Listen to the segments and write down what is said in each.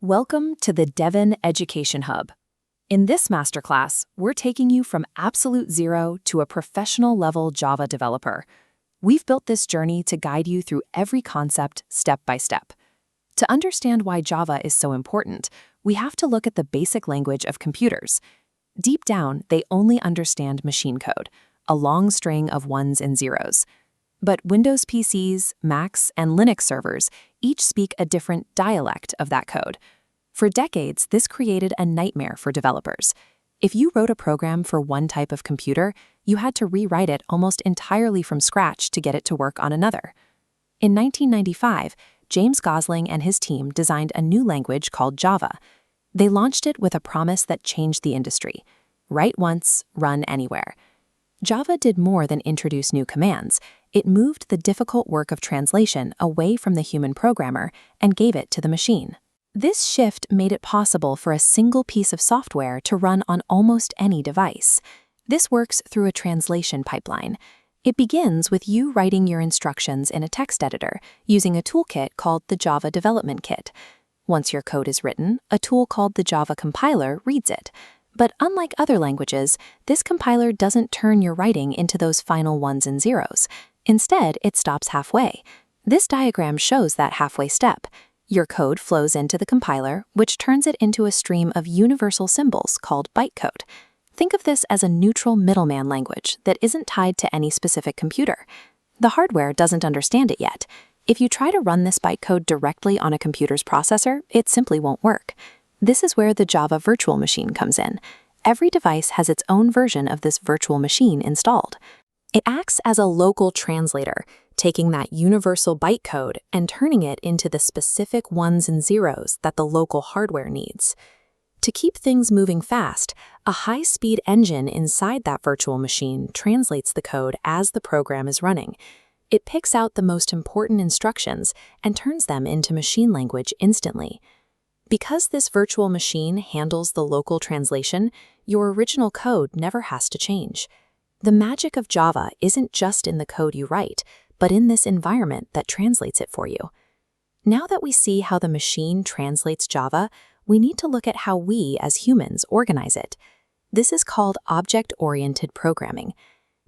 Welcome to the DEVEN Education Hub. In this masterclass, we're taking you from absolute zero to a professional-level Java developer. We've built this journey to guide you through every concept step by step. To understand why Java is so important, we have to look at the basic language of computers. Deep down, they only understand machine code, a long string of ones and zeros. But Windows PCs, Macs, and Linux servers each speak a different dialect of that code. For decades, this created a nightmare for developers. If you wrote a program for one type of computer, you had to rewrite it almost entirely from scratch to get it to work on another. In 1995, James Gosling and his team designed a new language called Java. They launched it with a promise that changed the industry: write once, run anywhere. Java did more than introduce new commands. It moved the difficult work of translation away from the human programmer and gave it to the machine. This shift made it possible for a single piece of software to run on almost any device. This works through a translation pipeline. It begins with you writing your instructions in a text editor using a toolkit called the Java Development Kit. Once your code is written, a tool called the Java compiler reads it. But unlike other languages, this compiler doesn't turn your writing into those final ones and zeros. Instead, it stops halfway. This diagram shows that halfway step. Your code flows into the compiler, which turns it into a stream of universal symbols called bytecode. Think of this as a neutral middleman language that isn't tied to any specific computer. The hardware doesn't understand it yet. If you try to run this bytecode directly on a computer's processor, it simply won't work. This is where the Java virtual machine comes in. Every device has its own version of this virtual machine installed. It acts as a local translator, taking that universal bytecode and turning it into the specific ones and zeros that the local hardware needs. To keep things moving fast, a high-speed engine inside that virtual machine translates the code as the program is running. It picks out the most important instructions and turns them into machine language instantly. Because this virtual machine handles the local translation, your original code never has to change. The magic of Java isn't just in the code you write, but in this environment that translates it for you. Now that we see how the machine translates Java, we need to look at how we, as humans, organize it. This is called object-oriented programming.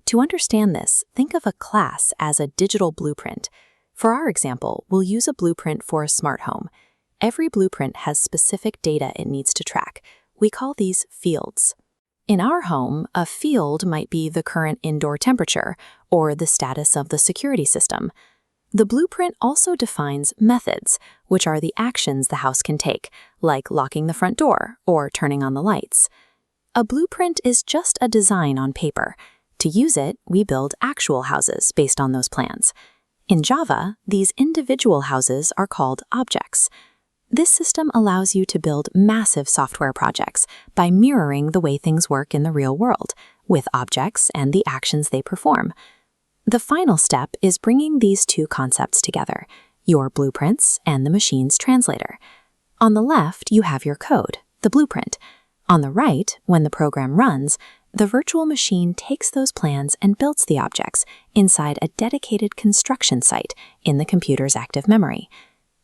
To understand this, think of a class as a digital blueprint. For our example, we'll use a blueprint for a smart home. Every blueprint has specific data it needs to track. We call these fields. In our home, a field might be the current indoor temperature or the status of the security system. The blueprint also defines methods, which are the actions the house can take, like locking the front door or turning on the lights. A blueprint is just a design on paper. To use it, we build actual houses based on those plans. In Java, these individual houses are called objects. This system allows you to build massive software projects by mirroring the way things work in the real world, with objects and the actions they perform. The final step is bringing these two concepts together, your blueprints and the machine's translator. On the left, you have your code, the blueprint. On the right, when the program runs, the virtual machine takes those plans and builds the objects inside a dedicated construction site in the computer's active memory.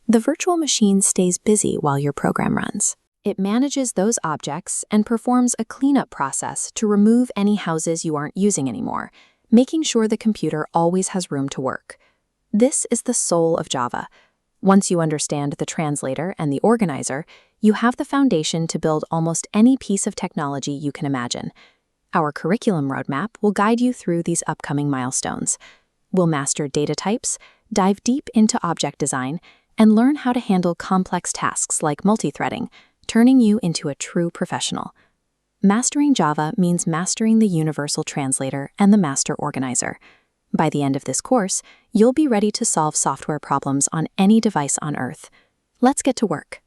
The virtual machine stays busy while your program runs. It manages those objects and performs a cleanup process to remove any houses you aren't using anymore, making sure the computer always has room to work. This is the soul of Java. Once you understand the translator and the organizer, you have the foundation to build almost any piece of technology you can imagine. Our curriculum roadmap will guide you through these upcoming milestones. We'll master data types, dive deep into object design, and learn how to handle complex tasks like multithreading, turning you into a true professional. Mastering Java means mastering the universal translator and the master organizer. By the end of this course, you'll be ready to solve software problems on any device on Earth. Let's get to work.